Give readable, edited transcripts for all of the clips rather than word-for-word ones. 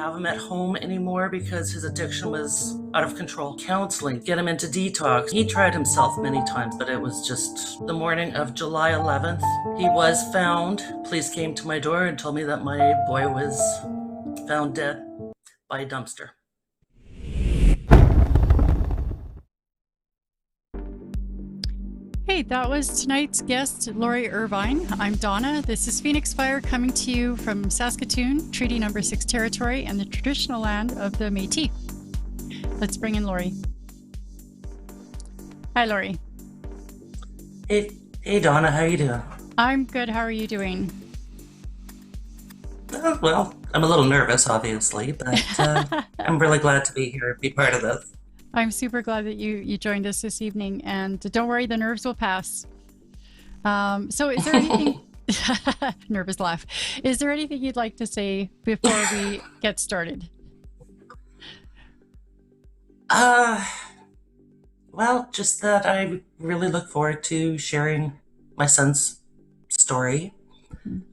have him at home anymore because his addiction was out of control. Counseling, get him into detox. He tried himself many times, but it was just the morning of July 11th. He was found. Police came to my door and told me that my boy was found dead by a dumpster. Hey, that was tonight's guest, Laurie Irvine. I'm Donna. This is Phoenix Fire coming to you from Saskatoon, Treaty Number 6 territory and the traditional land of the Métis. Let's bring in Laurie. Hi, Laurie. Hey Donna, how you doing? I'm good. How are you doing? Well, I'm a little nervous, obviously, but I'm really glad to be here and be part of this. I'm super glad that you joined us this evening, and don't worry, the nerves will pass. So is there anything, nervous laugh, is there anything you'd like to say before we get started? Well, just that I really look forward to sharing my son's story,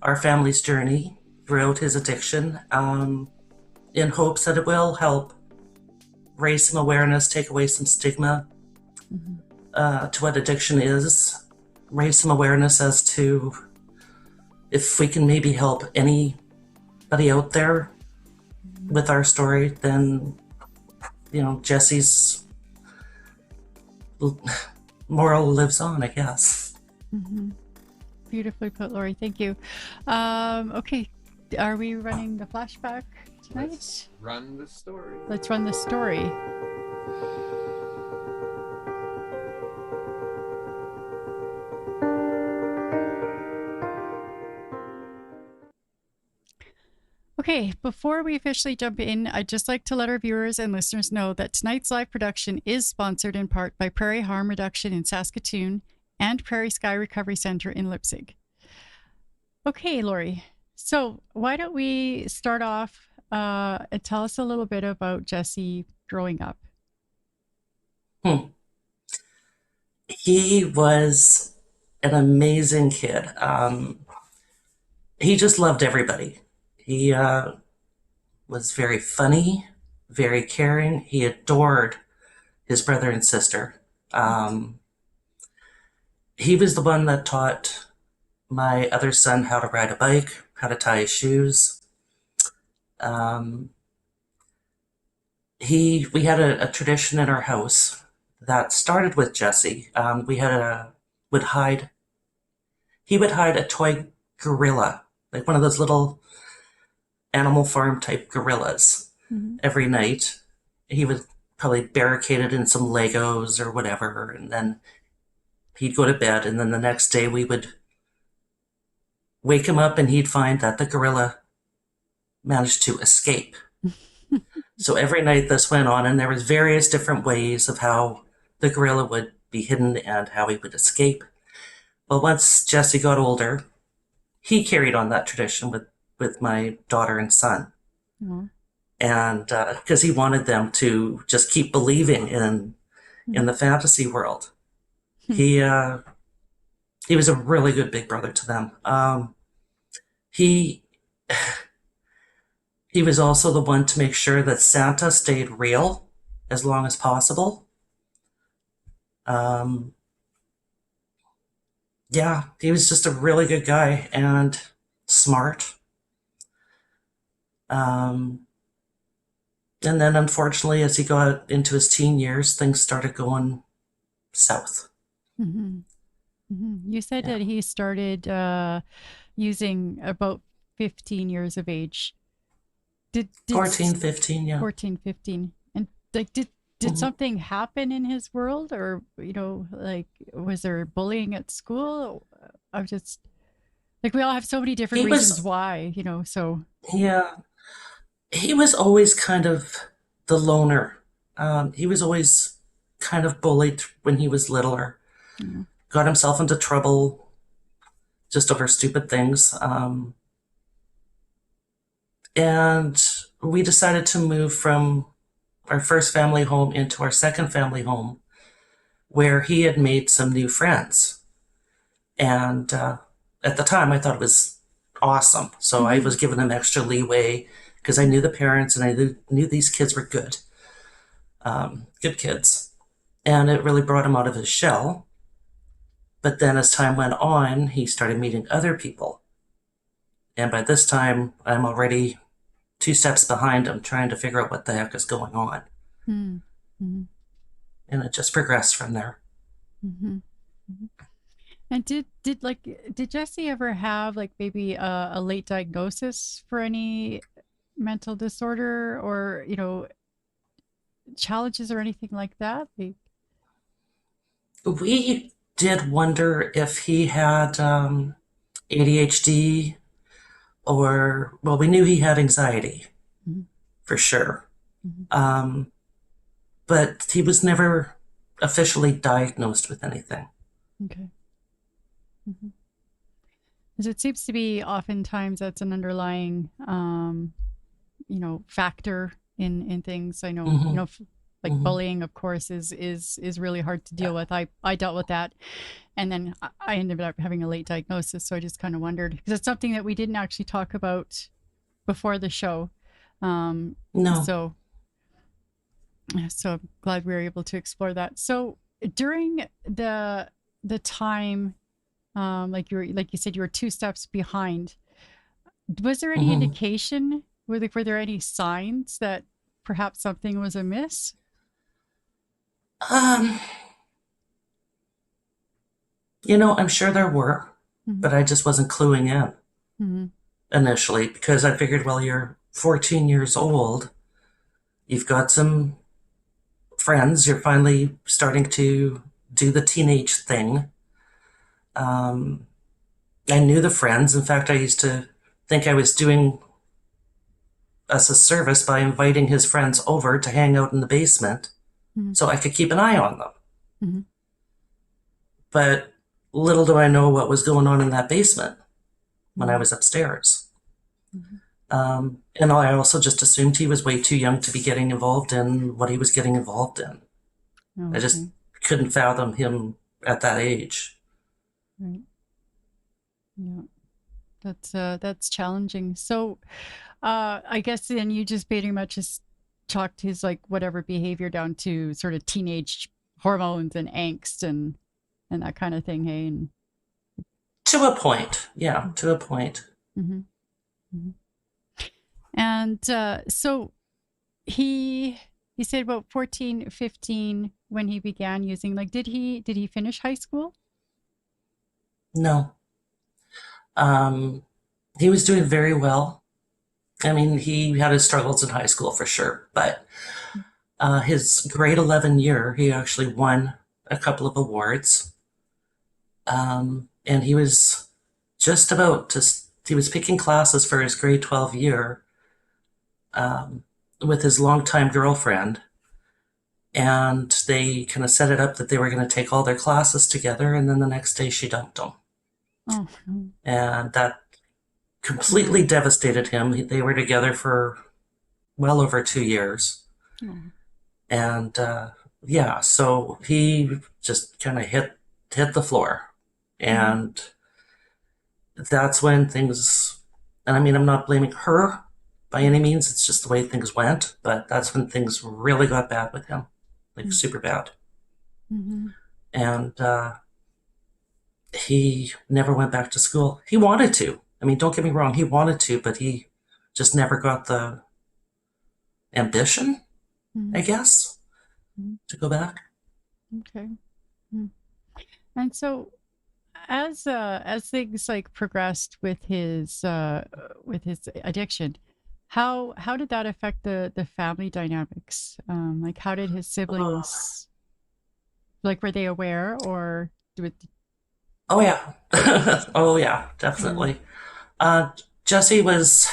our family's journey throughout his addiction, in hopes that it will help raise some awareness, take away some stigma to what addiction is, raise some awareness as to if we can maybe help anybody out there with our story, then, you know, Jesse's moral lives on, I guess. Mm-hmm. Beautifully put, Laurie. Thank you. Okay, are we running the flashback tonight? Let's run the story. Let's run the story. Okay, before we officially jump in, I'd just like to let our viewers and listeners know that tonight's live production is sponsored in part by Prairie Harm Reduction in Saskatoon and Prairie Sky Recovery Center in Leipzig. Okay, Laurie, so why don't we start off and tell us a little bit about Jesse growing up. He was an amazing kid. He just loved everybody. He was very funny, very caring. He adored his brother and sister. He was the one that taught my other son how to ride a bike, how to tie his shoes. We had a tradition in our house that started with Jesse. He would hide a toy gorilla, like one of those little Animal Farm type gorillas, every night. He would probably barricade it in some Legos or whatever, and then he'd go to bed, and then the next day we would wake him up and he'd find that the gorilla managed to escape. So every night this went on, and there was various different ways of how the gorilla would be hidden and how he would escape. Well, once Jesse got older, he carried on that tradition with my daughter and son. And because he wanted them to just keep believing in the fantasy world. He was a really good big brother to them. He was also the one to make sure that Santa stayed real as long as possible. Yeah, he was just a really good guy and smart. And then unfortunately, as he got into his teen years, things started going south. You said that he started using about 15 years of age. Did 14, 15, yeah. 14, 15. And like, did something happen in his world, or, you know, like, was there bullying at school? I'm just like, we all have so many different reasons why, you know, so. Yeah. He was always kind of the loner. He was always kind of bullied when he was littler. Got himself into trouble just over stupid things. And we decided to move from our first family home into our second family home, where he had made some new friends. And at the time, I thought it was awesome. So I Mm-hmm. was giving him extra leeway because I knew the parents and I knew these kids were good, good kids. And it really brought him out of his shell. But then as time went on, he started meeting other people. And by this time, I'm already 2 steps behind him trying to figure out what the heck is going on. Mm-hmm. And it just progressed from there. Mm-hmm. And did Jesse ever have like maybe a late diagnosis for any mental disorder or challenges or anything like that? Like, We did wonder if he had ADHD or, well, we knew he had anxiety mhm, for sure. mhm. Um, but he was never officially diagnosed with anything. Okay. Mhm. Because it seems to be oftentimes that's an underlying factor in things. I know, Hmm. like Hmm. bullying, of course, is really hard to deal with. I dealt with that, and then I ended up having a late diagnosis. So I just kind of wondered because it's something that we didn't actually talk about before the show. Um, No. so so I'm glad we were able to explore that. So during the time, like you said, you were 2 steps behind. Was there any Hmm. indication? Were there any signs that perhaps something was amiss? Um, I'm sure there were, Mm-hmm. but I just wasn't cluing in Mm-hmm. initially because I figured, well, you're 14 years old, you've got some friends, you're finally starting to do the teenage thing. Um, I knew the friends. In fact, I used to think I was doing us a service by inviting his friends over to hang out in the basement Mm-hmm. so I could keep an eye on them. Mm-hmm. But little do I know what was going on in that basement when I Mm-hmm. was upstairs. Mm-hmm. And I also just assumed he was way too young to be getting involved in what he was getting involved in. Oh, I just okay. couldn't fathom him at that age. Right. Yeah. That's challenging. So, I guess then you just pretty much just chalked his like whatever behavior down to sort of teenage hormones and angst and that kind of thing. Hey, and To a point. Yeah, to a point. mm-hmm. Mm-hmm. And so he he said about 14, 15 when he began using. Like, did he finish high school? No. Um, he was doing very well. I mean, he had his struggles in high school for sure, but his grade 11 year, he actually won a couple of awards. And he was just about to, he was picking classes for his grade 12 year um, with his longtime girlfriend. And they kind of set it up that they were going to take all their classes together. And then the next day she dumped him. Oh, no. And that completely devastated him. They were together for well over 2 years. Oh. And yeah, so he just kind of hit the floor. Mm-hmm. And that's when things, and I mean, I'm not blaming her by any means, it's just the way things went, but that's when things really got bad with him, like super bad. Mm-hmm. And he never went back to school. He wanted to. I mean, don't get me wrong, he wanted to, but he just never got the ambition, Mm-hmm. I guess, to go back. Okay. Mm. And so as things like progressed with his addiction, how did that affect the family dynamics? Like how did his Oh, siblings like were they aware or do it? oh yeah. Oh yeah, Mm, definitely. Uh, Jesse was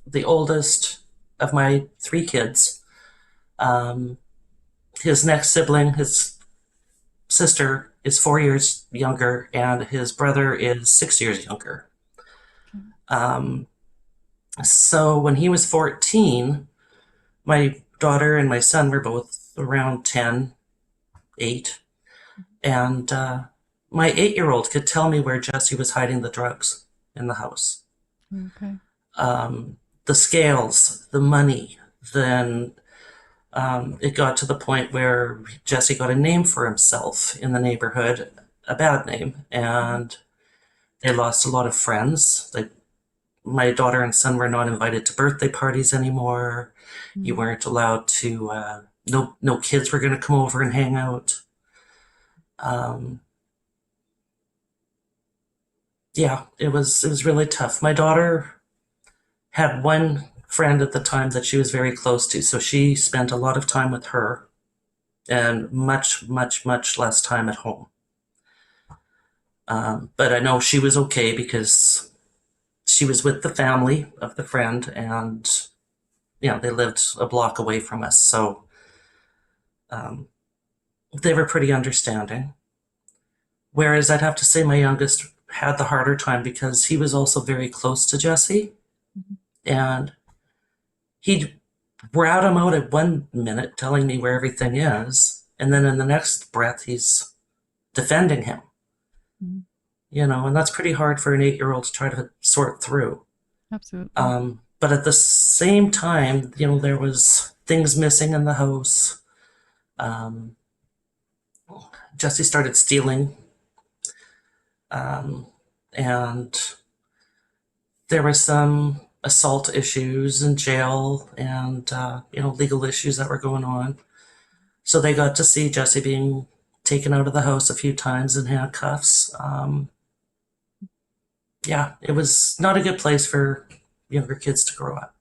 the oldest of my 3 kids. Um, his next sibling, his sister, is 4 years younger, and his brother is 6 years younger. okay. Um, so when he was 14, my daughter and my son were both around 10, 8, and my 8-year old could tell me where Jesse was hiding the drugs in the house. Okay. The scales, the money. Then it got to the point where Jesse got a name for himself in the neighborhood, a bad name, and they lost a lot of friends. Like my daughter and son were not invited to birthday parties anymore. You Mm. weren't allowed to. No kids were going to come over and hang out. Um, yeah, it was really tough. My daughter had one friend at the time that she was very close to, so she spent a lot of time with her and much, much, much less time at home. But I know she was okay because she was with the family of the friend, and they lived a block away from us, so um, they were pretty understanding. Whereas I'd have to say my youngest had the harder time because he was also very close to Jesse, Mhm. and he'd rat him out at one minute, telling me where everything is, and then in the next breath he's defending him. Mhm. And that's pretty hard for an 8-year-old to try to sort through. Absolutely. But at the same time, there was things missing in the house. Um, Jesse started stealing, um, and there were some assault issues in jail, and legal issues that were going on. So they got to see Jesse being taken out of the house a few times in handcuffs. Yeah, it was not a good place for younger kids to grow up.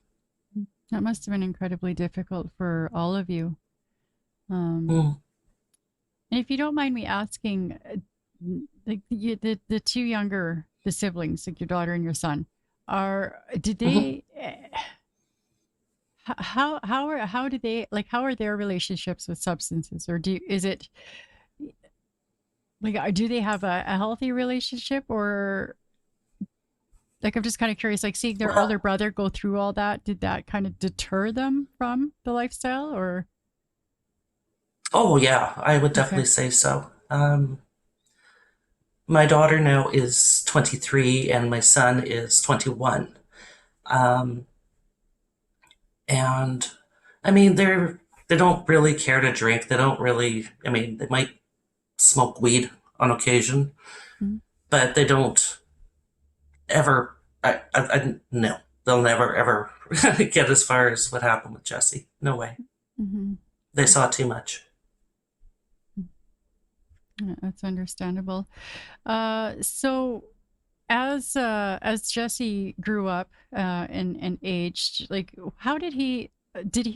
That must have been incredibly difficult for all of you. Um, Mm. and if you don't mind me asking, like the two younger the siblings, like your daughter and your son, did Mhm. they how do they like how are their relationships with substances, or is it like do they have a healthy relationship, or like I'm just kind of curious, like seeing their older Well, brother go through all that, did that kind of deter them from the lifestyle, or oh yeah, I would okay. definitely say so. My daughter now is 23 and my son is 21. Um, and I mean, they don't really care to drink. They don't really. I mean, they might smoke weed on occasion, Mm-hmm. but they don't ever. No, they'll never ever get as far as what happened with Jesse. No way. Mm-hmm. They saw too much. Yeah, that's understandable. So as Jesse grew up and aged, like how did he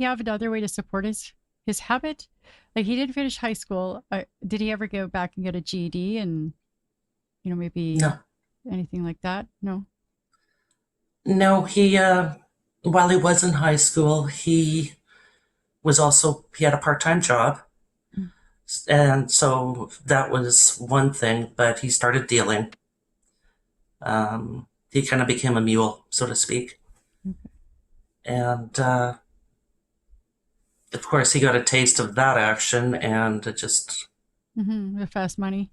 have another way to support his habit? Like he didn't finish high school. Did he ever go back and get a GED and maybe No, anything like that? No. no. He while he was in high school, he had a part-time job, Mm. and so that was one thing. But he started dealing. He kind of became a mule, so to speak, and of course he got a taste of that action, and it just Mm-hmm. The fast money,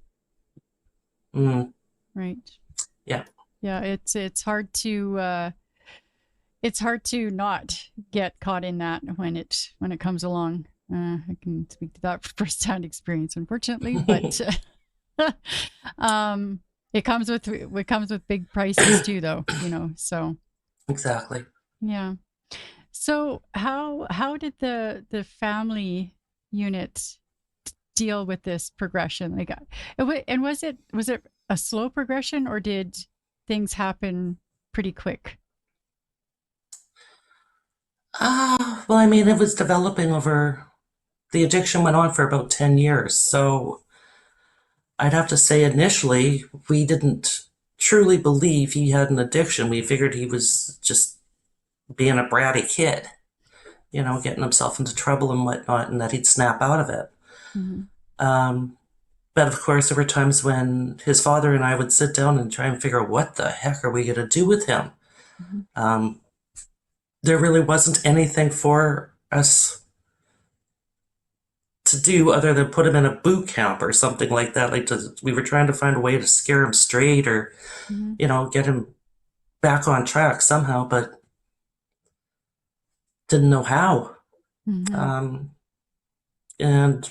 mm, right? yeah, Yeah, it's hard to not get caught in that when it comes along. I can speak to that firsthand experience, unfortunately, but um, it comes with big prices too, though. So exactly. yeah. So how did the family unit deal with this progression? Like, and was it a slow progression, or did things happen pretty quick? Well, I mean, it was developing over. The addiction went on for about 10 years, so I'd have to say initially we didn't truly believe he had an addiction. We figured he was just being a bratty kid, getting himself into trouble and whatnot, and that he'd snap out of it. Mm-hmm. Um, but of course, there were times when his father and I would sit down and try and figure out what the heck are we going to do with him. Mm-hmm. Um, there really wasn't anything for us to do other than put him in a boot camp or something like that. We were trying to find a way to scare him straight or, Mm-hmm. get him back on track somehow, but didn't know how. Mm-hmm. Um, and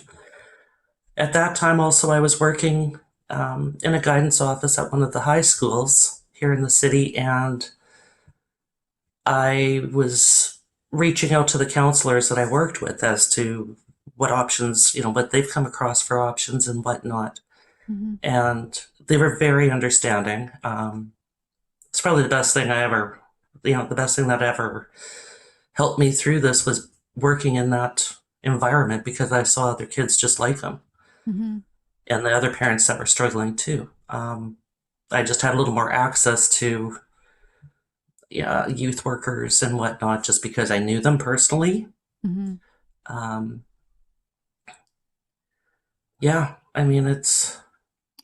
at that time, also, I was working in a guidance office at one of the high schools here in the city, and I was reaching out to the counselors that I worked with as to what options, what they've come across for options and whatnot. Mm-hmm. And they were very understanding. It's probably the best thing I ever, the best thing that ever helped me through this was working in that environment because I saw other kids just like them Mm-hmm. and the other parents that were struggling too. I just had a little more access to youth workers and whatnot just because I knew them personally. Mm-hmm. Um, yeah, I mean, it's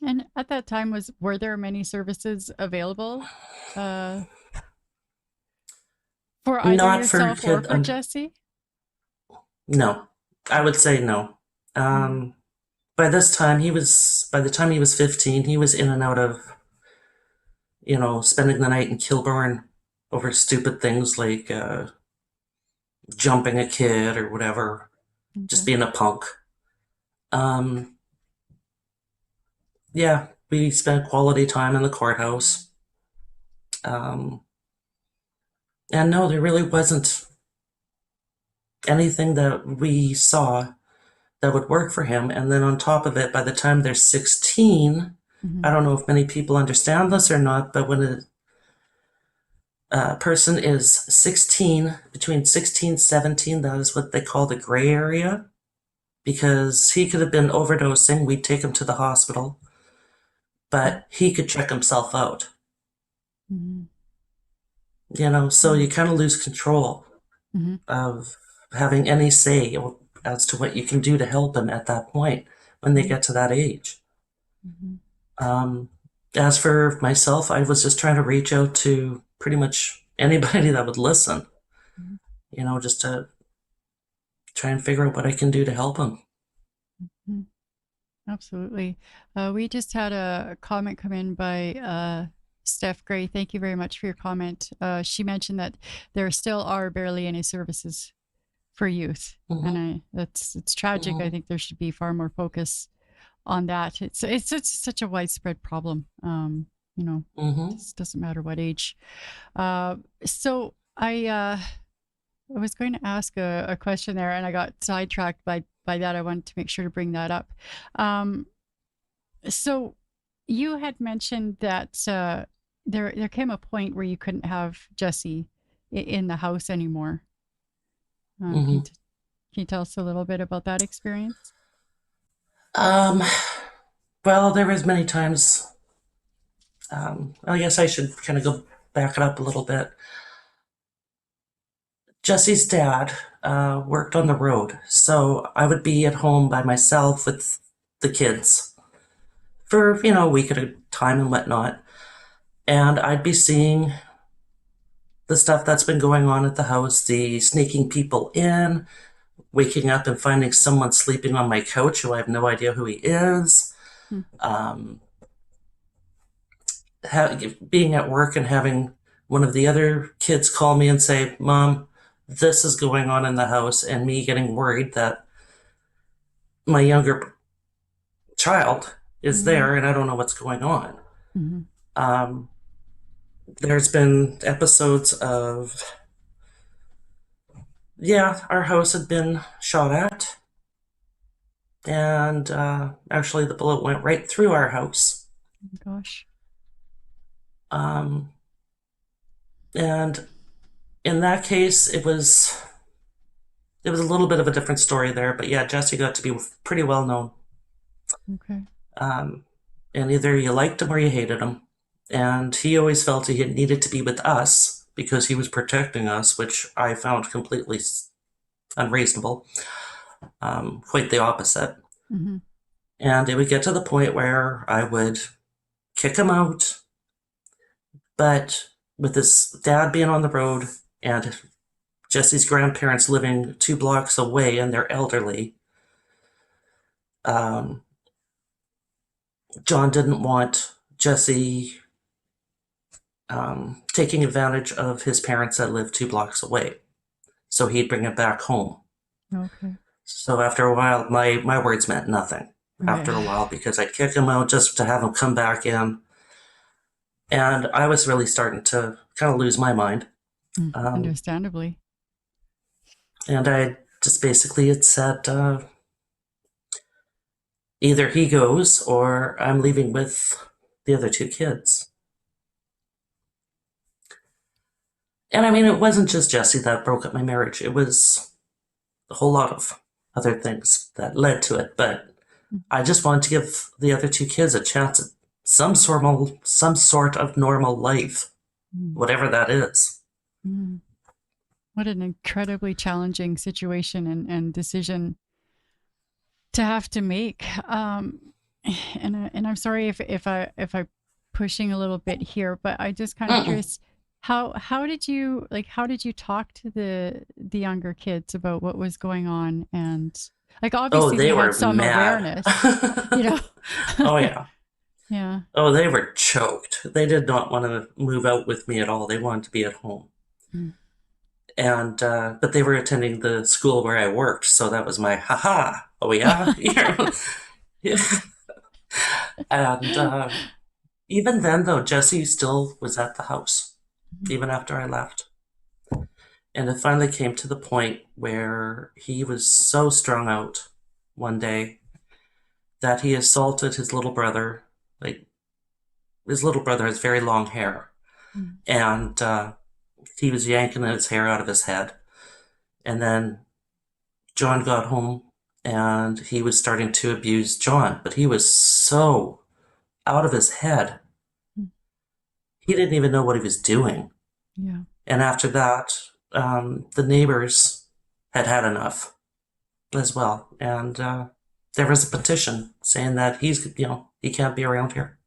And at that time, were there many services available uh, for either not for yourself or kid. for Jesse? No, I would say no. Mm-hmm. Um, by the time he was 15, he was in and out of, spending the night in Kilburn over stupid things like jumping a kid or whatever, just Okay. being a punk. Um, yeah, we spent quality time in the courthouse. Um, and no, there really wasn't anything that we saw that would work for him. And then on top of it, by the time they're 16, Mm-hmm. I don't know if many people understand this or not, but when a person is 16, between 16 and 17, that is what they call the gray area because he could have been overdosing. We'd take him to the hospital, but he could check himself out, Mm-hmm. so you kind of lose control Mm-hmm. of having any say as to what you can do to help him at that point when they get to that age. Mm-hmm. Um, as for myself, I was just trying to reach out to pretty much anybody that would listen, just to try and figure out what I can do to help him. Mm-hmm. Absolutely. We just had a comment come in by Steph Gray. Thank you very much for your comment. She mentioned that there still are barely any services for youth, and Hmm. it's tragic. I Hmm. think there should be far more focus on that. It's such a widespread problem. It Hmm. just doesn't matter what age. So I was going to ask a question there, and I got sidetracked by that. I wanted to make sure to bring that up. Um, so you had mentioned that there came a point where you couldn't have Jesse in the house anymore. Um, can you Hmm. t- can you tell us a little bit about that experience? Um, well, there was many times. I guess I should kind of go back it up a little bit. Jesse's dad worked on the road, so I would be at home by myself with the kids for a week at a time and whatnot, and I'd be seeing the stuff that's been going on at the house, the sneaking people in, waking up and finding someone sleeping on my couch who I have no idea who he is, Hmm. um, being at work and having one of the other kids call me and say, "Mom, this is going on in the house," and me getting worried that my younger child is Mm-hmm. there and I don't know what's going on. Mm-hmm. Um, there's been episodes of, yeah, our house had been shot at, and actually the bullet went right through our house. Oh, gosh. Um, and in that case, it was a little bit of a different story there, but yeah, Jesse got to be pretty well known. Okay. Um, and either you liked him or you hated him. And he always felt he needed to be with us because he was protecting us, which I found completely unreasonable. Quite the opposite. Mm-hmm. And it would get to the point where I would kick him out, but with his dad being on the road and Jesse's grandparents living 2 blocks away and they're elderly, um, John didn't want Jesse taking advantage of his parents that lived 2 blocks away. So he'd bring it back home. Okay. So after a while, my words meant nothing Right. after a while because I'd kick him out just to have him come back in. And I was really starting to kind of lose my mind. Um, Understandably. and I just basically had said, either he goes or I'm leaving with the other 2 kids. And I mean, it wasn't just Jesse that broke up my marriage, it was a whole lot of other things that led to it. But I just wanted to give the other 2 kids a chance at some sort of normal life, Mm. whatever that is. Mm. What an incredibly challenging situation and decision to have to make. And I'm sorry if I'm pushing a little bit here, but I just kind of Mm-mm. curious how did you talk to the younger kids about what was going on, and like Oh, obviously they they had were some mad. awareness, you know. Oh, yeah. Yeah. Oh, they were choked. They did not want to move out with me at all. They wanted to be at home. Mm. And, but they were attending the school where I worked. So that was my, haha. Oh, yeah. Yeah. And even then, though, Jesse still was at the house, even after I left. And it finally came to the point where he was so strung out one day that he assaulted his little brother. Like, his little brother has very long hair. Mm. And he was yanking his hair out of his head. And then John got home and he was starting to abuse John, but he was so out of his head. Mm. He didn't even know what he was doing. Yeah. And after that, the neighbors had had enough as well. And there was a petition saying that he can't be around here.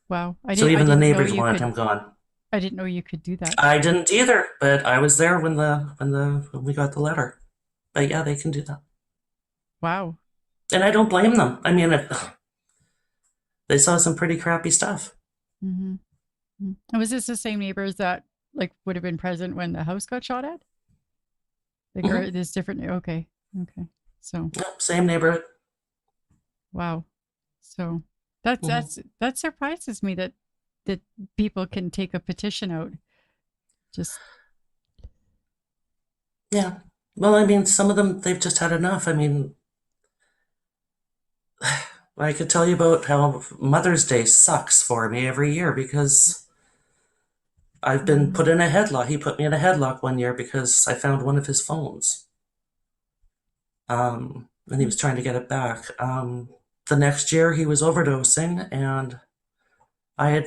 Wow. So I even the didn't know neighbors you wanted could him gone. I didn't know you could do that. I didn't either, but I was there when we got the letter. But yeah, they can do that. Wow. And I don't blame them. I mean, they saw some pretty crappy stuff. Mm-hmm. And was this the same neighbors that like would have been present when the house got shot at? Like, Hmm. or this different? Okay, okay. So, Yep, same neighborhood. wow. So that's Hmm. that surprises me that people can take a petition out. Just Yeah. Well, I mean, some of them, they've just had enough. I mean, I could tell you about how Mother's Day sucks for me every year because I've been mm, put in a headlock. He put me in a headlock one year because I found one of his phones. And he was trying to get it back. The next year he was overdosing, and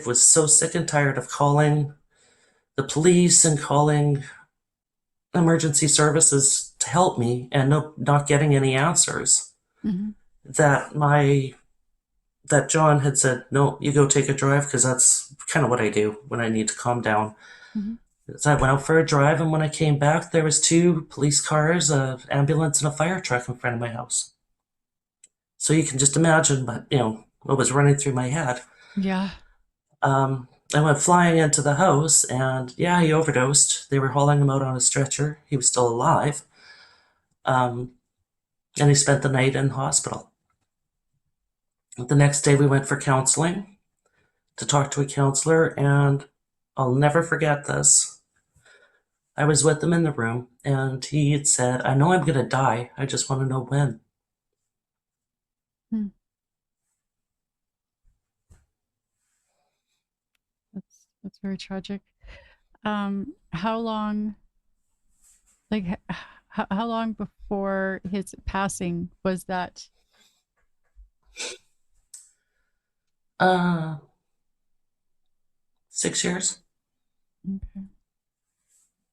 was so sick and tired of calling the police and calling emergency services to help me and not getting any answers mm-hmm, that my that John had said, no, you go take a drive because that's kind of what I do when I need to calm down. mm-hmm. So I went out for a drive, and when I came back, there was 2 police cars, an ambulance, and a fire truck in front of my house. So you can just imagine what was running through my head. Yeah. I went flying into the house, and yeah, he overdosed. They were hauling him out on a stretcher. He was still alive. Um, and he spent the night in the hospital. The next day, we went for counseling to talk to a counselor, and I'll never forget this. I was with him in the room, and he had said, I know I'm going to die. I just want to know when. Mm. That's very tragic. How long? Like, how long before his passing was that? Uh, 6 years. Okay.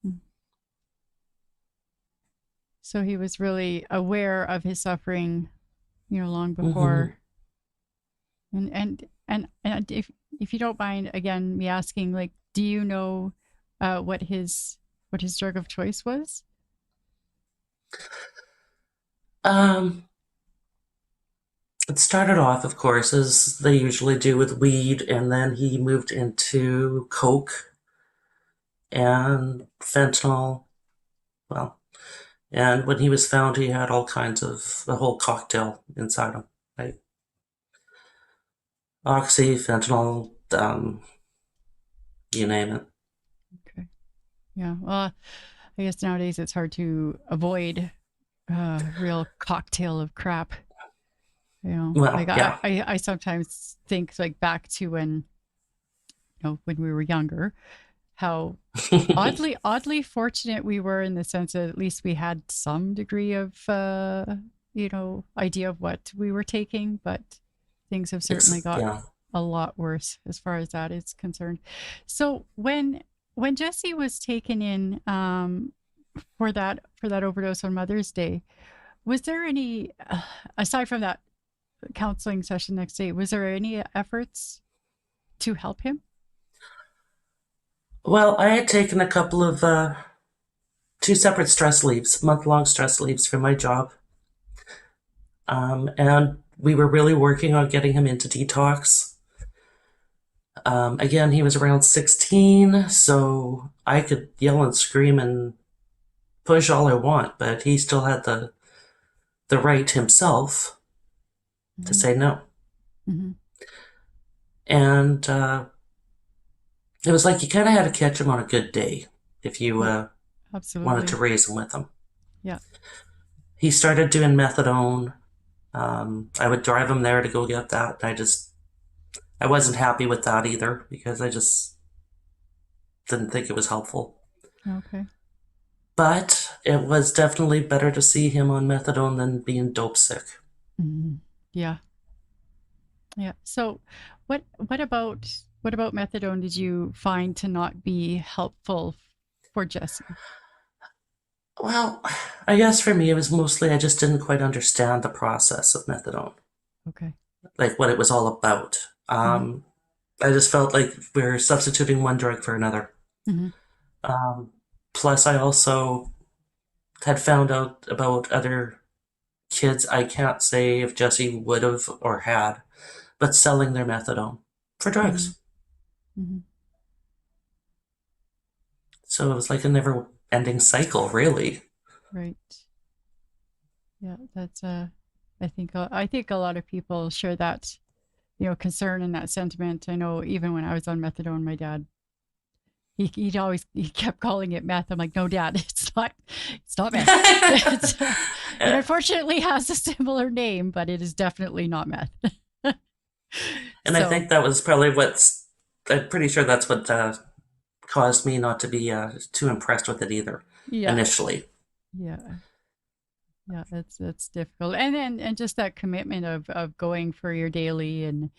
Mm. So he was really aware of his suffering, long Hmm. before. And if you don't mind, again, me asking, like, do you know what his drug of choice was? Um, It started off, of course, as they usually do with weed, and then he moved into coke and fentanyl. Well, and when he was found, he had all kinds of the whole cocktail inside him, like oxy, fentanyl, you name it. Okay. Yeah. Well, I guess nowadays it's hard to avoid a real cocktail of crap. Well, Like yeah. I sometimes think like back to when, when we were younger, how oddly fortunate we were in the sense that at least we had some degree of, idea of what we were taking, but things have certainly got Yeah. a lot worse as far as that is concerned. So when Jesse was taken in for that overdose on Mother's Day, was there any aside from that counseling session next day, was there any efforts to help him? Well, I had taken a couple of two separate stress leaves, month-long stress leaves for my job, and we were really working on getting him into detox. Again, he was around 16, so I could yell and scream and push all I want, but he still had the right himself to Mm-hmm. say no. Mm-hmm. And it was like you kind of had to catch him on a good day if you Oh, wanted to absolutely. raise him with him. Yeah. He started doing methadone. I would drive him there to go get that. I wasn't happy with that either because I just didn't think it was helpful. Okay. But it was definitely better to see him on methadone than being dope sick. Mm-hmm. Yeah. Yeah. So what about methadone did you find to not be helpful for Jesse? Well, I guess for me, it was mostly I just didn't quite understand the process of methadone, Okay. like what it was all about. Mm-hmm. I just felt like we are substituting one drug for another. Mm-hmm. Um, Plus, I also had found out about other kids. I can't say if Jesse would have or had, but selling their methadone for Mm-hmm. drugs. Mm-hmm. So it was like a never ending cycle, really. Right. Yeah. That's I think a lot of people share that, concern and that sentiment. I know even when I was on methadone, my dad he kept calling it meth. I'm like, no, Dad, it's not meth. It unfortunately has a similar name, but it is definitely not meth. And I So think that was probably I'm pretty sure that's what caused me not to be too impressed with it either yeah, initially. yeah, yeah. That's difficult, and just that commitment of going for your daily and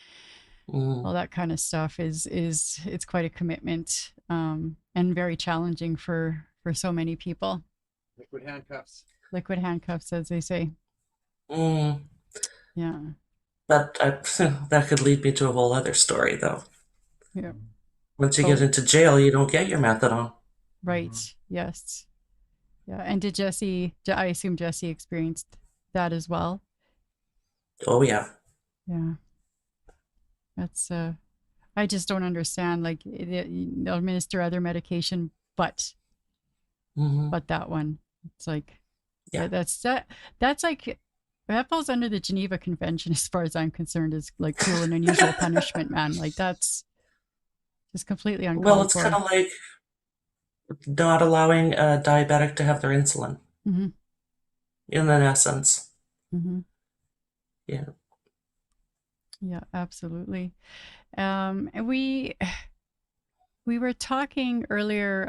Mm, all that kind of stuff is it's quite a commitment, and very challenging for so many people. Liquid handcuffs. Liquid handcuffs, as they say. mm. Yeah, But that could lead me to a whole other story, though. yeah. Once you get Oh, into jail, you don't get your methadone. right. Yes. Yeah. And did Jesse? I assume Jesse experienced that as well. Oh, yeah. Yeah. That's I just don't understand. Like they'll administer other medication, Hmm. but that one, it's like Yeah. that's like that falls under the Geneva Convention as far as I'm concerned. Is like cruel and unusual punishment, man. Like that's just completely Well, uncalled it's kind for. of like not allowing a diabetic to have their insulin, Mm-hmm. in an essence. Mm-hmm. Yeah. Yeah, absolutely. And we were talking earlier,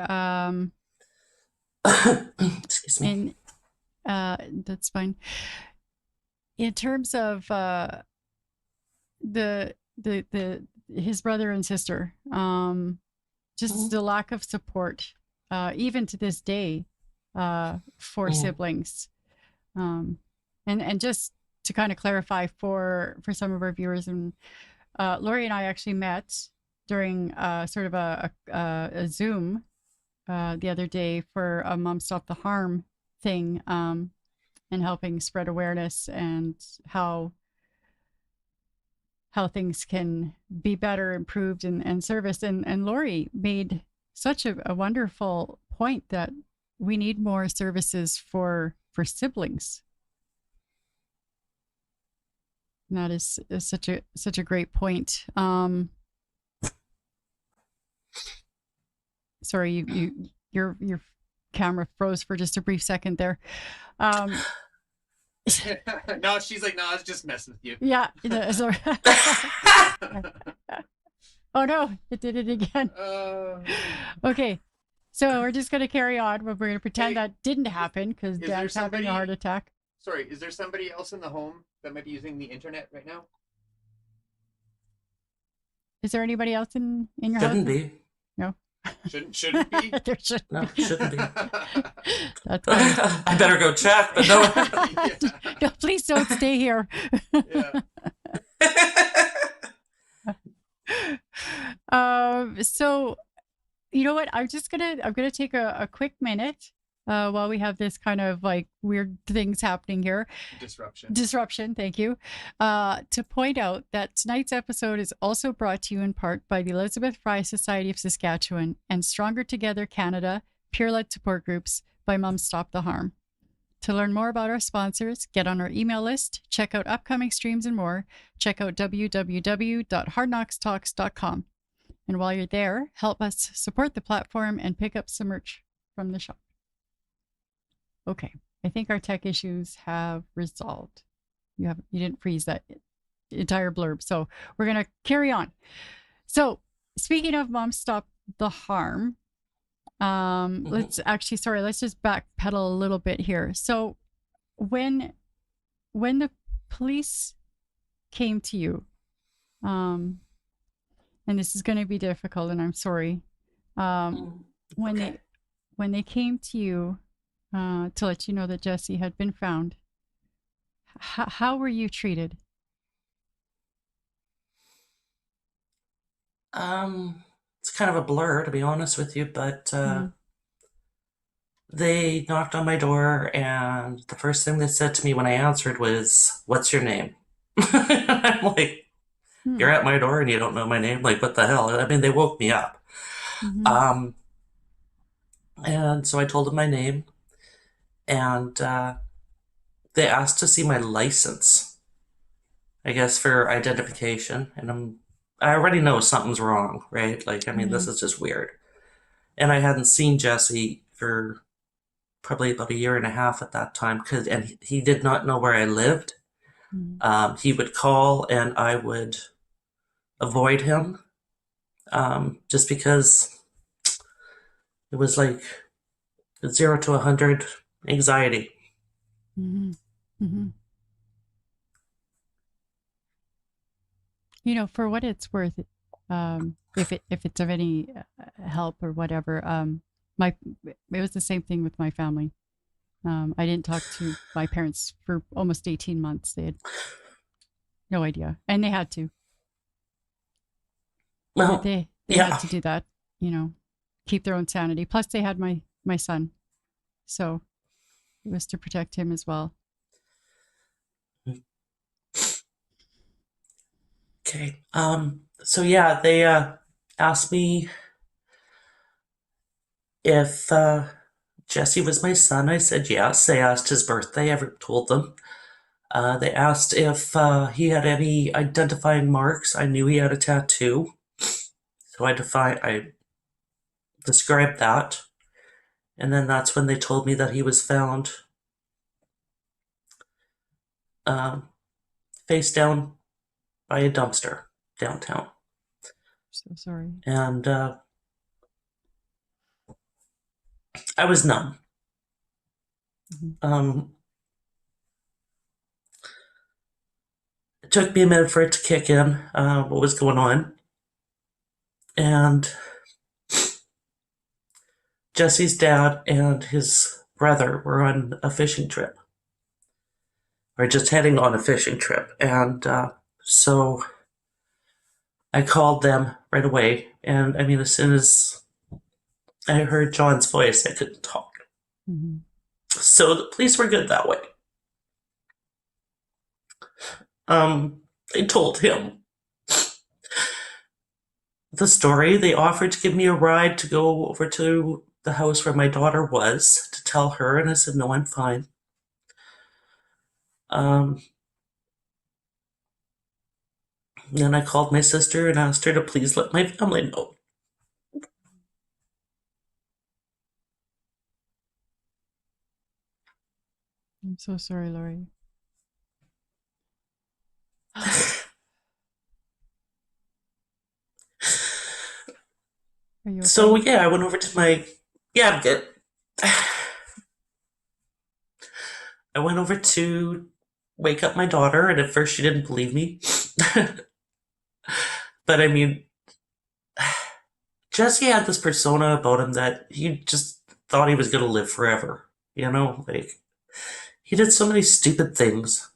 Excuse me. in that's fine. In terms of the his brother and sister, just Mhm. the lack of support, even to this day, for Mm. siblings, um, and just to kind of clarify for some of our viewers, and Laurie and I actually met during sort of a Zoom the other day for a Mom Stop the Harm thing, and helping spread awareness and how how things can be better, improved, and serviced. And Laurie made such a wonderful point that we need more services for siblings. And that is such a great point. Sorry, your camera froze for just a brief second there. No, she's like, no, I was just messing with you. Yeah. Sorry. Oh no, it did it again. Okay. So we're just going to carry on. We're going to pretend that didn't happen because Dan's having a heart attack. Sorry, is there somebody else in the home that might be using the internet right now? Is there anybody else in your Shouldn't house? be. No. Shouldn't be? There should No, be. shouldn't be. That's I better go check, but no. No, please don't stay here. Yeah. So you know what? I'm gonna take a quick minute while we have this kind of like weird things happening here. Disruption, thank you. To point out that tonight's episode is also brought to you in part by the Elizabeth Fry Society of Saskatchewan and Stronger Together Canada peer-led support groups by Mums Stop the Harm. To learn more about our sponsors, get on our email list, check out upcoming streams and more, check out www.hardknockstalks.com. And while you're there, help us support the platform and pick up some merch from the shop. Okay, I think our tech issues have resolved. You didn't freeze that entire blurb, so we're gonna carry on. So speaking of Mom Stop the Harm, let's just backpedal a little bit here. So when the police came to you, and this is going to be difficult, and I'm sorry, when they came to you to let you know that Jesse had been found, how were you treated? It's kind of a blur, to be honest with you, but they knocked on my door, and the first thing they said to me when I answered was, "What's your name?" I'm like, "You're at my door and you don't know my name? Like, what the hell?" I mean, they woke me up. And so I told them my name, and they asked to see my license, I guess, for identification, and I already know something's wrong, right? Like, I mean, this is just weird. And I hadn't seen Jesse for probably about a year and a half at that time, and he did not know where I lived. He would call and I would avoid him, just because it was like 0 to 100 anxiety. You know, for what it's worth, if it's of any help or whatever, it was the same thing with my family. I didn't talk to my parents for almost 18 months. They had no idea, and they had to. Well, they had to do that, you know, keep their own sanity. Plus, they had my son, so it was to protect him as well. Okay. So yeah, they asked me if Jesse was my son. I said yes. They asked his birthday. I told them. They asked if he had any identifying marks. I knew he had a tattoo, so I described that. And then that's when they told me that he was found face down by a dumpster downtown. So sorry. And I was numb. It took me a minute for it to kick in, what was going on. And Jesse's dad and his brother were on a fishing trip. Or just heading on a fishing trip. And so I called them right away. And I mean, as soon as I heard John's voice, I couldn't talk. So the police were good that way. I told him, the story. They offered to give me a ride to go over to the house where my daughter was to tell her, and I said, no, I'm fine. Um, then I called my sister and asked her to please let my family know. I'm so sorry, Laurie. Are you So okay? yeah, I went over to my yeah, I'm good. I went over to wake up my daughter, and at first she didn't believe me. But I mean, Jesse had this persona about him that he just thought he was going to live forever. You know, like he did so many stupid things,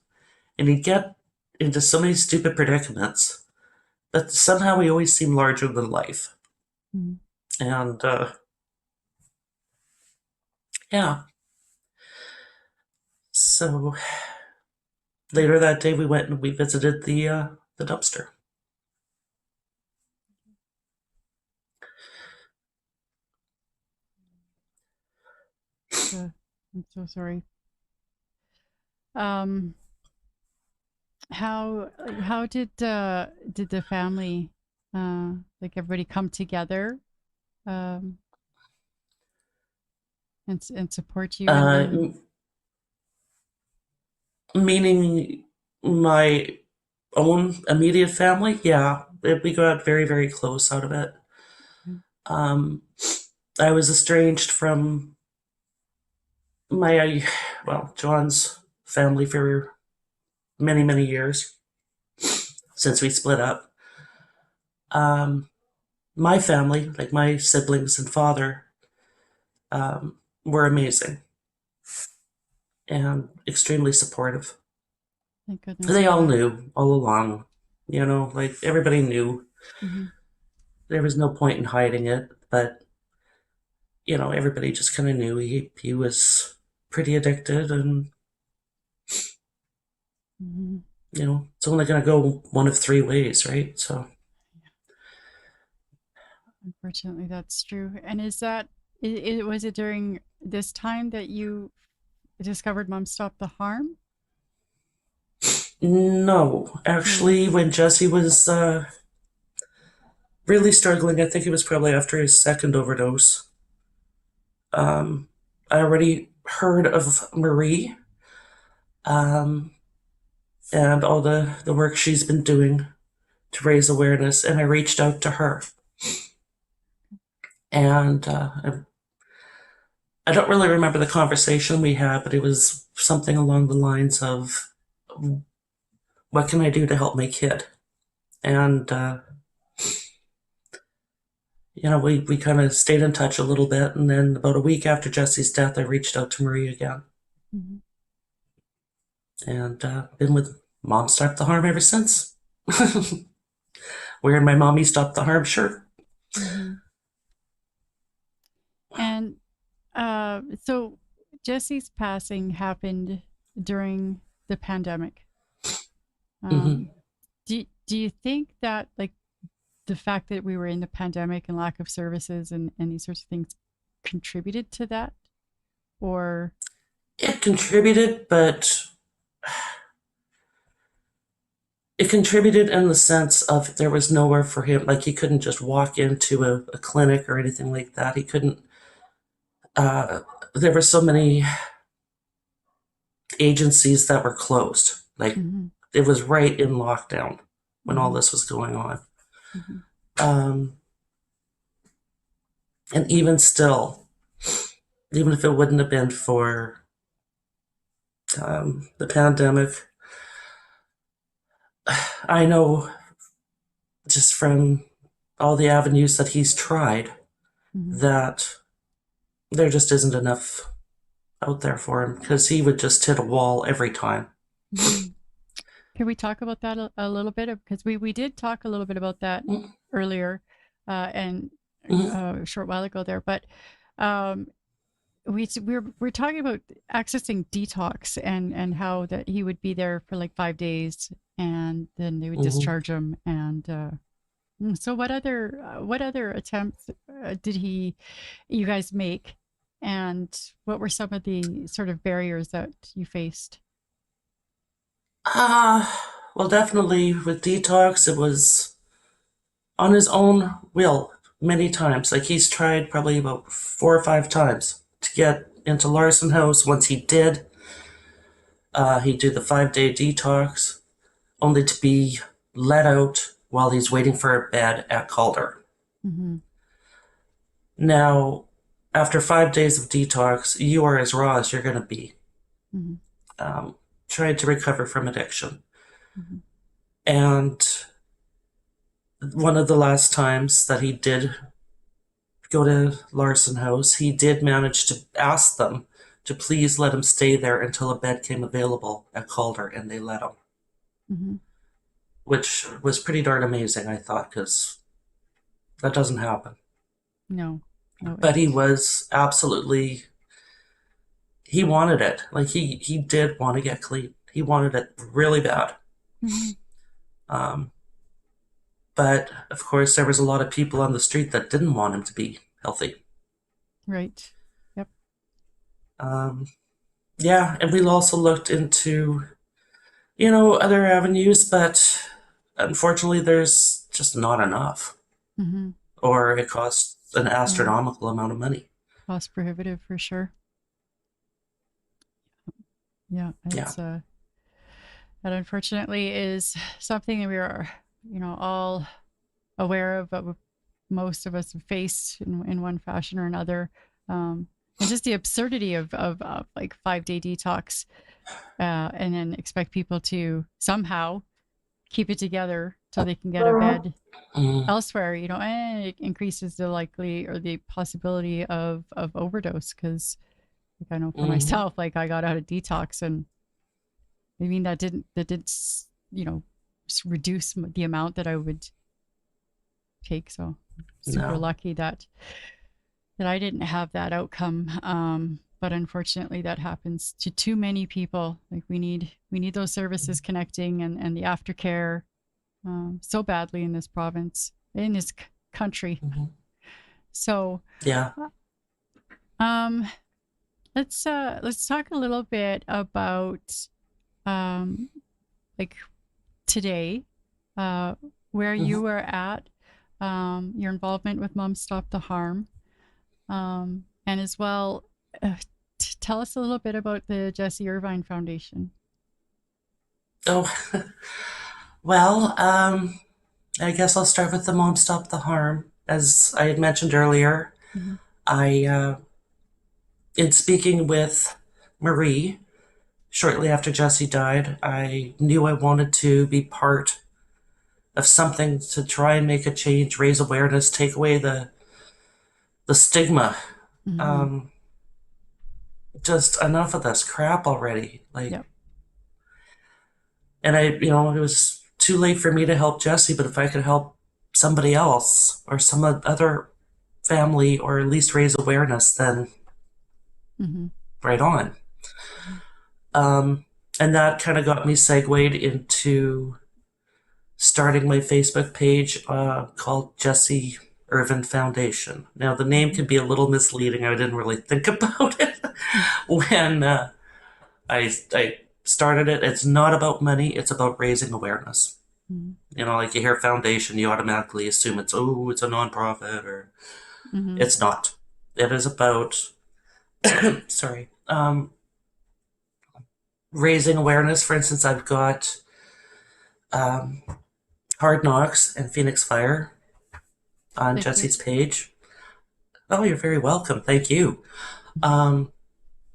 and he'd get into so many stupid predicaments, but somehow he always seemed larger than life. Mm. And yeah, so later that day we went and we visited the dumpster. I'm so sorry. Um, how did the family, like everybody, come together, um, and support you Uh, in Meaning my own immediate family, yeah, we got very, very close out of it. Um, I was estranged from my, well, John's family for many, many years since we split up. Um, my family, like my siblings and father, were amazing and extremely supportive. Thank goodness They for all that. knew all along, you know, like everybody knew. Mm-hmm. There was no point in hiding it, but you know, everybody just kind of knew he was pretty addicted, and Mm-hmm. you know, it's only going to go one of three ways, right? So, Unfortunately, that's true. And is that was it during this time that you discovered Mom Stop the Harm? no, No. actually, when Jesse was really struggling, I think it was probably after his second overdose. Um, I already heard of Marie, um, and all the work she's been doing to raise awareness, and I reached out to her. And I don't really remember the conversation we had, but it was something along the lines of, what can I do to help my kid? And, you know, we kind of stayed in touch a little bit. And then about a week after Jesse's death, I reached out to Marie again. Mm-hmm. And been with Mom Stop the Harm ever since. Wearing my Mommy Stop the Harm shirt. Mm-hmm. And so Jesse's passing happened during the pandemic. Hmm. Um, do you think that, like, the fact that we were in the pandemic and lack of services and these sorts of things contributed to that? Or It contributed, but it contributed in the sense of there was nowhere for him. Like he couldn't just walk into a clinic or anything like that. He couldn't. Uh, there were so many agencies that were closed. Like mm-hmm, it was right in lockdown when all mm-hmm, this was going on. mm-hmm, Um, and even still, even if it wouldn't have been for the pandemic, I know just from all the avenues that he's tried mm-hmm, that there just isn't enough out there for him because he would just hit a wall every time. mm-hmm. Can we talk about that a little bit? Because we did talk a little bit about that earlier, and Mm-hmm. a short while ago there. But um, we're talking about accessing detox and how that he would be there for like 5 days and then they would Mm-hmm. discharge him and So what other attempts did you guys make, and what were some of the sort of barriers that you faced? Uh, well, definitely with detox, it was on his own will many times. Like he's tried probably about 4 or 5 times to get into Larson House. Once he did, he'd do the 5-day detox, only to be let out while he's waiting for a bed at Calder. Mm-hmm. Now, after 5 days of detox, you are as raw as you're going to be, Mm-hmm. um, trying to recover from addiction. Mm-hmm. And one of the last times that he did go to Larson House, he did manage to ask them to please let him stay there until a bed came available at Calder, and they let him, Mm-hmm. which was pretty darn amazing, I thought, because that doesn't happen. No, no, But he was absolutely, he wanted it. Like he did want to get clean. He wanted it really bad. mm-hmm. Um, but of course, there was a lot of people on the street that didn't want him to be healthy. Right. Yep. Um, yeah, and we also looked into, other avenues, but unfortunately, there's just not enough, Mm-hmm. or it costs an Yeah. astronomical amount of money. Cost prohibitive for sure. Yeah, Yeah. it's that unfortunately is something that we are, all aware of, but most of us have faced in one fashion or another. And just the absurdity of like 5-day detox, and then expect people to somehow keep it together so they can get a bed Mm, elsewhere, and it increases the likely or the possibility of overdose. Because like I know for mhm. myself, like I got out of detox, and I mean that didn't reduce the amount that I would take. So super No. lucky that I didn't have that outcome. But unfortunately, that happens to too many people. Like we need those services connecting, and the aftercare, so badly in this province, in this country. Mhm. So Yeah. um, let's talk a little bit about um, like today, uh, where you Mhm. were at, your involvement with Mom Stop the Harm, and as well, uh, tell us a little bit about the Jesse Irvine Foundation. Oh, well, I guess I'll start with the Mom Stop the Harm. As I had mentioned earlier, Mm-hmm. I, in speaking with Marie shortly after Jesse died, I knew I wanted to be part of something to try and make a change, raise awareness, take away the stigma. Mm-hmm. Um, just enough of this crap already. Like, Yep. and it was too late for me to help Jesse, but if I could help somebody else or some other family, or at least raise awareness, then Mm-hmm. right on. Um, and that kind of got me segued into starting my Facebook page called Jesse Irvin Foundation. Now, the name Mm-hmm. can be a little misleading. I didn't really think about it when I started it. It's not about money, it's about raising awareness. Mm-hmm. Like you hear foundation, you automatically assume it's a nonprofit, or Mm-hmm. it's not. It is about, sorry, raising awareness. For instance, I've got um, Hard Knocks and Phoenix Fire on Thank you. Jesse's page. Oh, you're very welcome. Thank you. Um,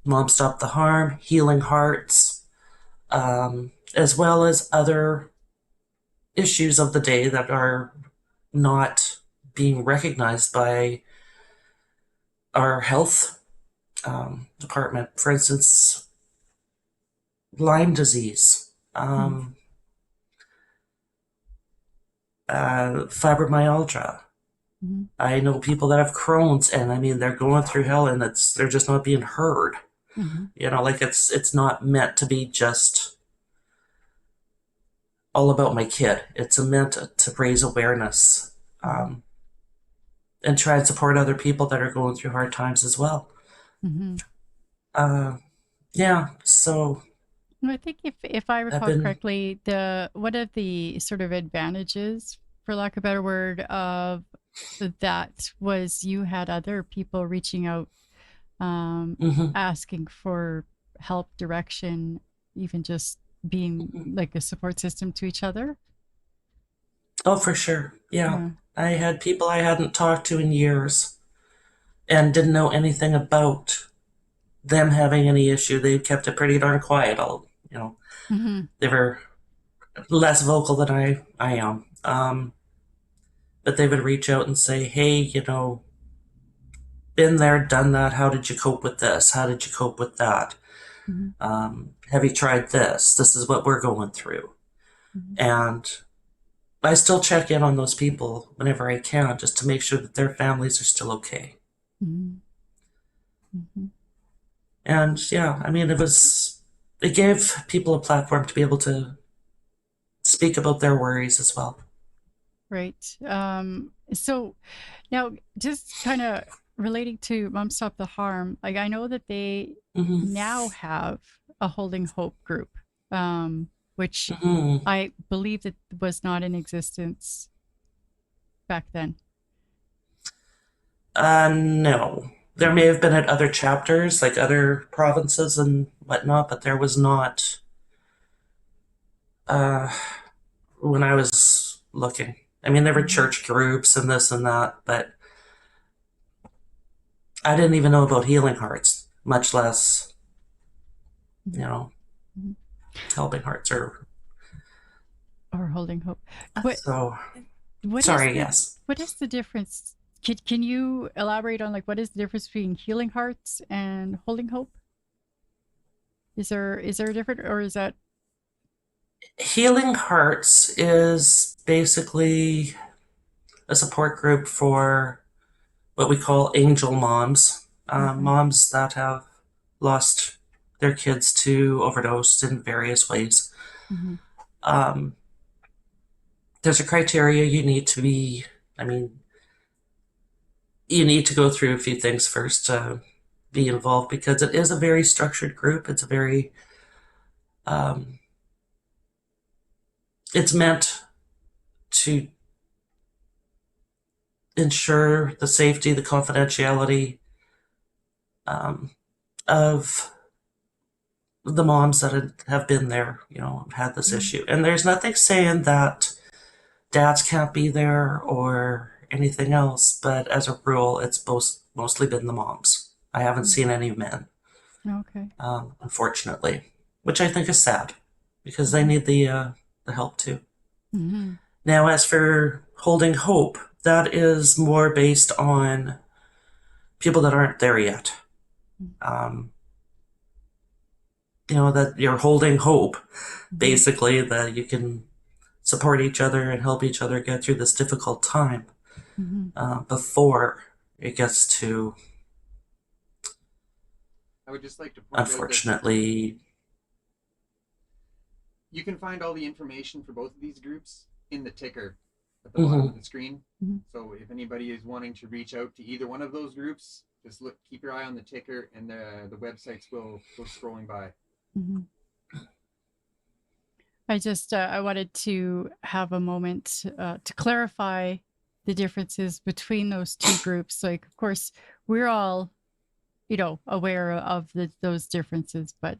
Mom Stop the Harm, Healing Hearts, as well as other issues of the day that are not being recognized by our health department. For instance, Lyme disease, Mm-hmm. fibromyalgia. Mm-hmm. I know people that have Crohn's, and I mean they're going through hell, and they're just not being heard. Mm-hmm. Like it's not meant to be just all about my kid. It's meant to raise awareness Mm-hmm. and try and support other people that are going through hard times as well. Mm-hmm. Uh, yeah, so I think if I I've recall been. correctly, the one of the sort of advantages, for lack of a better word, of that was you had other people reaching out, Mhm, asking for help, direction, even just being mhm. like a support system to each other. Oh, for sure. Yeah. Yeah. I had people I hadn't talked to in years and didn't know anything about them having any issue. They kept it pretty darn quiet. Mm-hmm. They were less vocal than I am. But they would reach out and say, hey, been there, done that. How did you cope with this? How did you cope with that? Mm-hmm. Have you tried this? This is what we're going through. Mm-hmm. And I still check in on those people whenever I can just to make sure that their families are still okay. Mm-hmm. Mm-hmm. And yeah, I mean, it gave people a platform to be able to speak about their worries as well. Right. So now, just kind of relating to Mom Stop the Harm, like I know that they Hmm. now have a Holding Hope group, which Hmm. I believe that was not in existence back then. No. There may have been at other chapters, like other provinces and whatnot, but there was not uh, when I was looking. I mean, there were Mm-hmm. church groups and this and that, but I didn't even know about Healing Hearts, much less, you know, Mm-hmm. Helping Hearts or Or Holding Hope. What so. what is Sorry, the yes. what is the difference? Can you elaborate on like what is the difference between Healing Hearts and Holding Hope? Is there a different, or is that? Healing Hearts is basically a support group for what we call angel moms, Okay. moms that have lost their kids to overdose in various ways. Mm-hmm. Um, there's a criteria you need to be, I mean, you need to go through a few things first to be involved because it is a very structured group. Um, it's meant to ensure the safety, the confidentiality um, of the moms that have been there, had this Mm-hmm. issue. And there's nothing saying that dads can't be there or anything else, but as a rule, it's mostly been the moms. I haven't seen any men, Okay. unfortunately, which I think is sad because they Mm-hmm. need the help too. Mm-hmm. Now, as for holding hope, that is more based on people that aren't there yet. Um, that you're holding hope, Mm-hmm. basically, that you can support each other and help each other get through this difficult time Mm-hmm. before it gets to, I would just like to point out that unfortunately. you can find all the information for both of these groups in the ticker at the bottom Hmm. of the screen. Mm-hmm. So if anybody is wanting to reach out to either one of those groups, just keep your eye on the ticker, and the websites will go scrolling by. Mm-hmm. I wanted to have a moment to clarify the differences between those two groups. Like, of course, we're all aware of those differences, but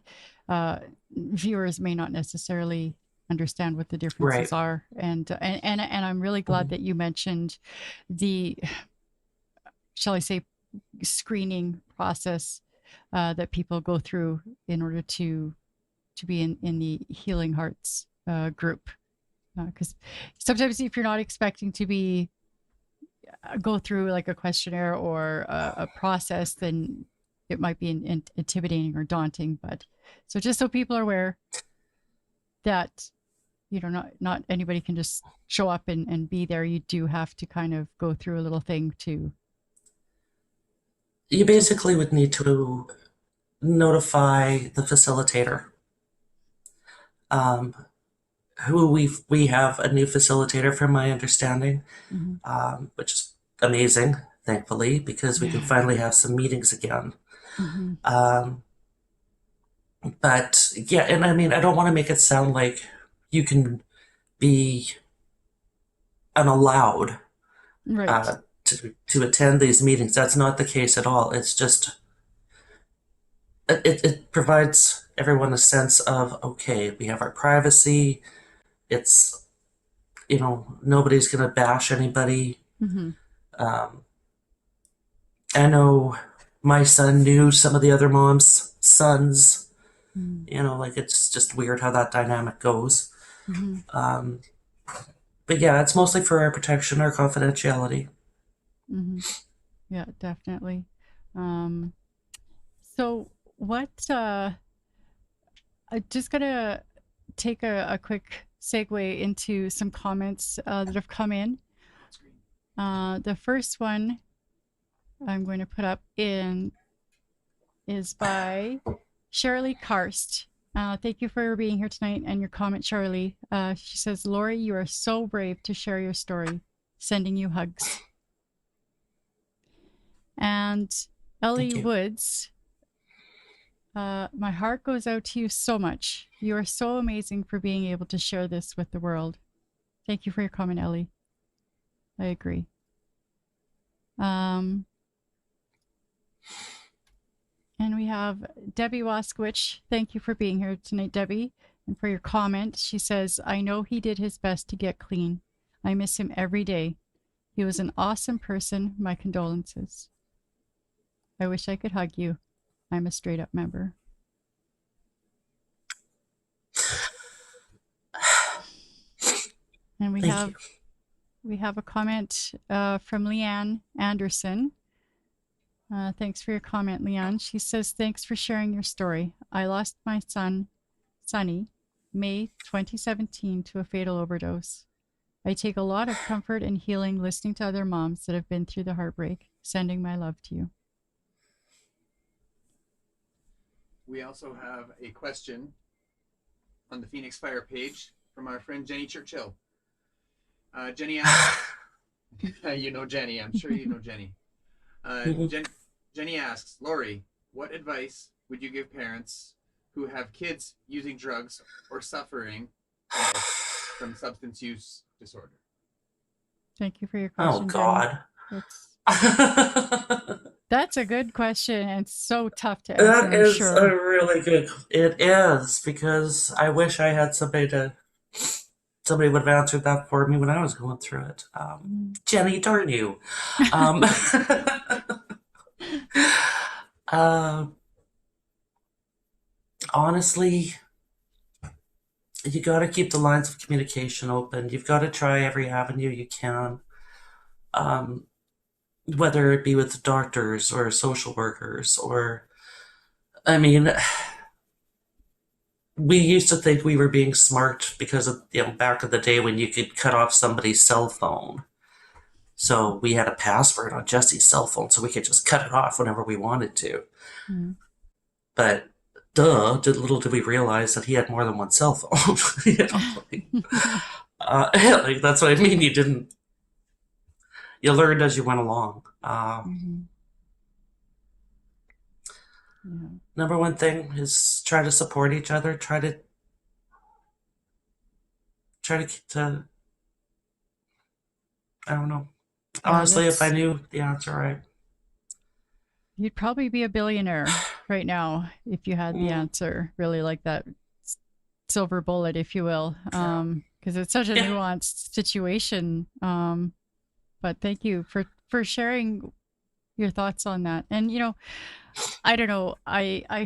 viewers may not necessarily understand what the differences Right. are. And I'm really glad Mhm. that you mentioned the, shall I say, screening process that people go through in order to be in the Healing Hearts group. Because sometimes if you're not expecting to be go through like a questionnaire or a process, then it might be intimidating or daunting. But so just so people are aware that not anybody can just show up and be there. You do have to kind of go through a little thing You to basically would need to notify the facilitator. Um, who we have a new facilitator from my understanding, Mm-hmm. which is amazing, thankfully, because we can Yeah. finally have some meetings again. Mm-hmm. Um, but yeah, and I mean, I don't want to make it sound like you can be unallowed Right. to attend these meetings. That's not the case at all. It's just it provides everyone a sense of, okay, we have our privacy. It's, nobody's gonna bash anybody. Mm-hmm. Um, I know my son knew some of the other moms' sons. Like it's just weird how that dynamic goes. Mm-hmm. Um, but yeah, it's mostly for our protection, our confidentiality. Mm-hmm. Yeah, definitely. Um, so what I'm just gonna take a quick segue into some comments that have come in. The first one I'm going to put up in is by Shirley Karst. Thank you for being here tonight and your comment, Shirley. She says, Laurie, you are so brave to share your story. Sending you hugs. And Thank Ellie you. Woods, my heart goes out to you so much. You are so amazing for being able to share this with the world. Thank you for your comment, Ellie. I agree. And we have Debbie Waskowicz. Thank you for being here tonight, Debbie, and for your comment. She says, I know he did his best to get clean. I miss him every day. He was an awesome person. My condolences. I wish I could hug you. I'm a straight up member. And we Thank have a comment from Leanne Anderson. Thanks for your comment, Leanne. She says, thanks for sharing your story. I lost my son, Sonny, May 2017 to a fatal overdose. I take a lot of comfort and healing listening to other moms that have been through the heartbreak. Sending my love to you. We also have a question on the Phoenix Fire page from our friend Jenny Churchill. Jenny asks, you know Jenny, I'm sure you know Jenny. you. Jenny asks, Laurie, what advice would you give parents who have kids using drugs or suffering from substance use disorder? Thank you for your Oh question, God. Jenny. That's a good question and so tough to answer, That I'm is a sure. really good. It is, because I wish I had somebody would have answered that for me when I was going through it. Jenny, darn you. Um, uh, honestly, you got to keep the lines of communication open. You've got to try every avenue you can, um, whether it be with doctors or social workers or, I mean, we used to think we were being smart because of, back in the day when you could cut off somebody's cell phone. So we had a password on Jesse's cell phone, so we could just cut it off whenever we wanted to. Mm. But little did we realize that he had more than one cell phone. Like, that's what I mean. You learned as you went along. Mm-hmm. Yeah. Number one thing is try to support each other. To I don't know. Honestly, if I knew the answer, you'd probably be a billionaire right now if you had the answer, really, like that silver bullet, if you will, because it's such a nuanced situation. But thank you for sharing your thoughts on that. And I don't know, I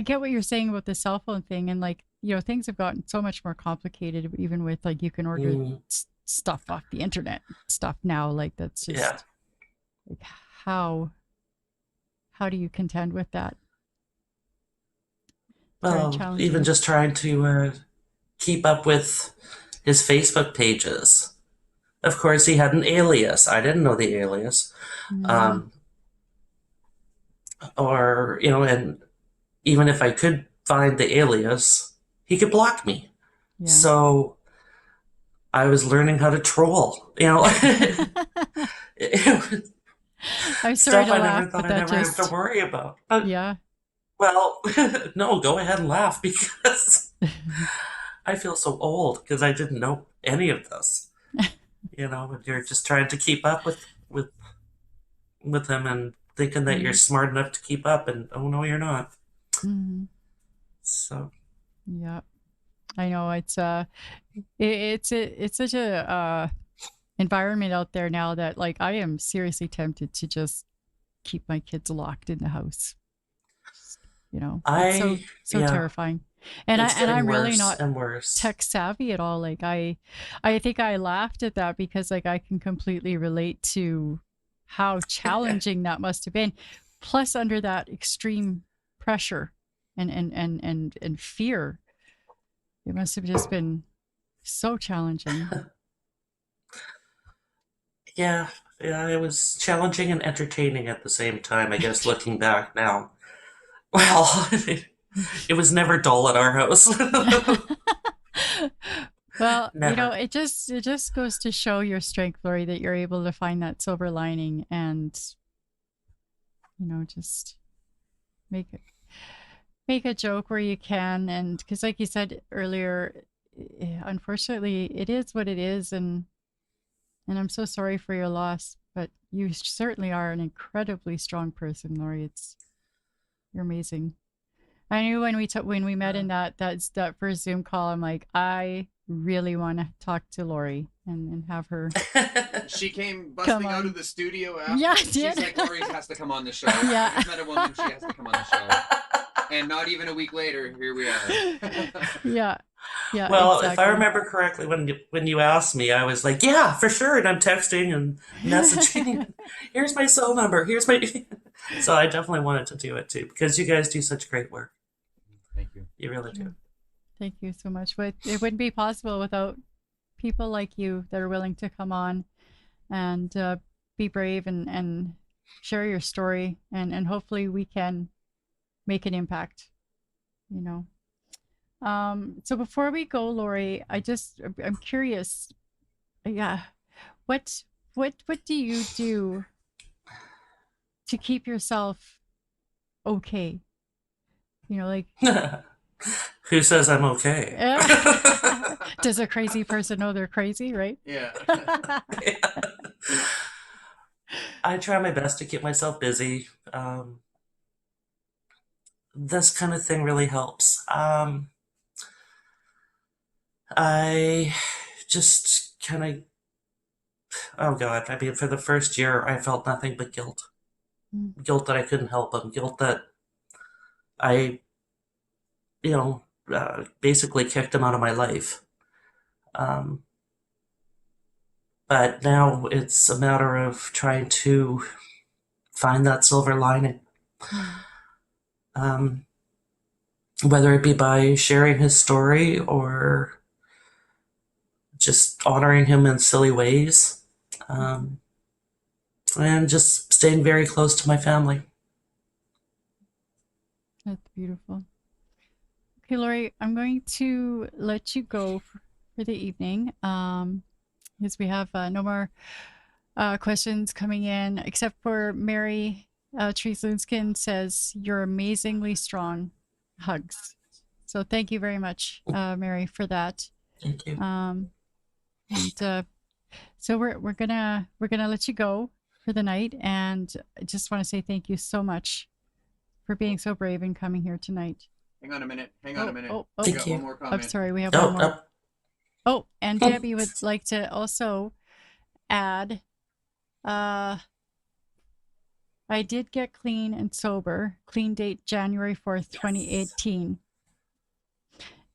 get what you're saying about the cell phone thing, and like, things have gotten so much more complicated, even with like you can order stuff off the internet stuff now. Like that's just like how do you contend with that? well, even just trying to keep up with his Facebook pages. Of course, he had an alias. I didn't know the alias. And even if I could find the alias, he could block me. Yeah. So I was learning how to troll. It was I'm sorry stuff to I never laugh, thought but I'd that ever have to just, worry about. But, yeah. well, no, go ahead and laugh because I feel so old because I didn't know any of this. And you're just trying to keep up with him and thinking that you're Mhm. smart enough to keep up, and oh no, you're not. Mhm. So Yeah. I know it's such a environment out there now that like I am seriously tempted to just keep my kids locked in the house. Just, it's so yeah, terrifying. And it's getting I'm really worse not and worse. tech savvy at all. Like I think I laughed at that because like I can completely relate to how challenging that must have been. Plus under that extreme pressure and fear, it must have just been so challenging. Yeah, yeah, it was challenging and entertaining at the same time, I guess, looking back now. Well, it was never dull at our house. Well, Never. it just goes to show your strength, Laurie, that you're able to find that silver lining and just make it make a joke where you can. And because like you said earlier, unfortunately it is what it is, and I'm so sorry for your loss, but you certainly are an incredibly strong person, Laurie. You're amazing. I knew when we met Uh, in that first Zoom call, I'm like, I really want to talk to Laurie and have her She came come busting out of on. the studio Yeah, after. I She's did. like, Laurie has to come on the show. I Yeah. just met a woman. She has to come on the show. And not even a week later, here we are. Yeah. Yeah, well, if I exactly. remember correctly, when you asked me, I was like, "Yeah, for sure," and I'm texting and messaging. Here's my cell number. Here's my. So I definitely wanted to do it too because you guys do such great work. Thank you. You really do. Thank you so much. But it wouldn't be possible without people like you that are willing to come on and be brave and share your story, and hopefully we can make an impact, you know. So before we go, Laurie, I'm curious. Yeah, what what do you do to keep yourself okay? Like Who says I'm okay? does a crazy person know they're crazy, right? Yeah. I try my best to keep myself busy. This kind of thing really helps. I just kind of, oh God, I mean, for the first year, I felt nothing but guilt. Mm. Guilt that I couldn't help him. Guilt that I, basically kicked him out of my life. Um, but now it's a matter of trying to find that silver lining. Mm. Um, whether it be by sharing his story or just honoring him in silly ways, um, and just staying very close to my family. That's beautiful. Okay, Laurie, I'm going to let you go for the evening, because we have no more questions coming in, except for Mary Linskin says, "You're amazingly strong. Hugs." So thank you very much, Mary, for that. Thank you. And so we're gonna let you go for the night, and I just want to say thank you so much for being so brave and coming here tonight. Hang on a minute. Hang on a minute. We Thank got one you. more I'm comment. sorry, we have one Oh, more. oh. Oh, and Debbie would like to also add, I did get clean and sober, clean date January 4th, 2018.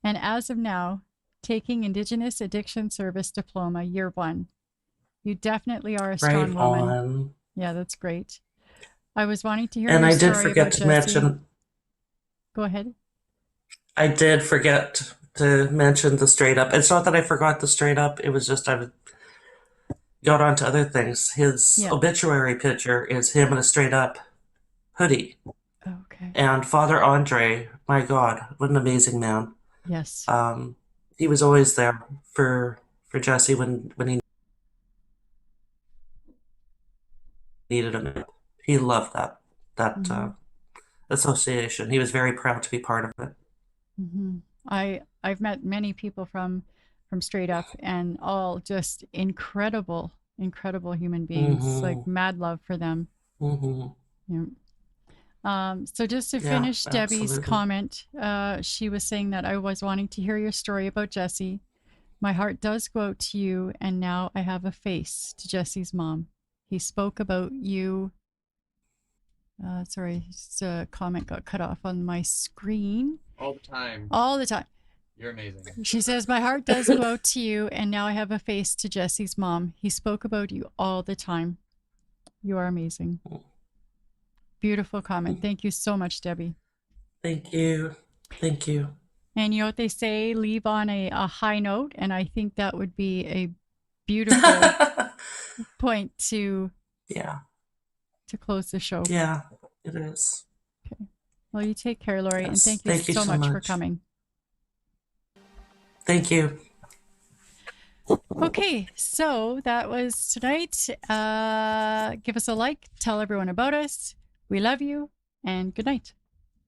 And as of now, taking Indigenous Addiction Service Diploma, year 1. You definitely are a Right strong woman. on. Yeah, that's great. I was wanting to hear And your I did story forget about to Jesse. mention, Go ahead. I did forget to mention the straight up. It's not that I forgot the straight up, it was just I got on to other things. His Yeah. obituary picture is him in a straight up hoodie. Okay. And Father Andre, my God, what an amazing man. Yes. Um, he was always there for Jesse when he needed him. He loved that association. He was very proud to be part of it. Mm-hmm. I've met many people from Straight Up, and all just incredible, incredible human beings. Mm-hmm. Like mad love for them. Mm-hmm. Yeah. So just to Yeah, finish Debbie's absolutely. comment, she was saying that I was wanting to hear your story about Jesse. My heart does go out to you, and now I have a face to Jesse's mom. He spoke about you. Sorry, just a comment got cut off on my screen. All the time. All the time. You're amazing. She says, my heart does go out to you, and now I have a face to Jesse's mom. He spoke about you all the time. You are amazing. Beautiful comment. Thank you so much, Debbie. Thank you. Thank you. And you know what they say, leave on a high note. And I think that would be a beautiful point to Yeah. to close the show. Yeah, it is. Okay. Well, you take care, Laurie, and Yes. thank you so much for coming. Thank you. Okay, so that was tonight. Give us a like, tell everyone about us. We love you, and good night.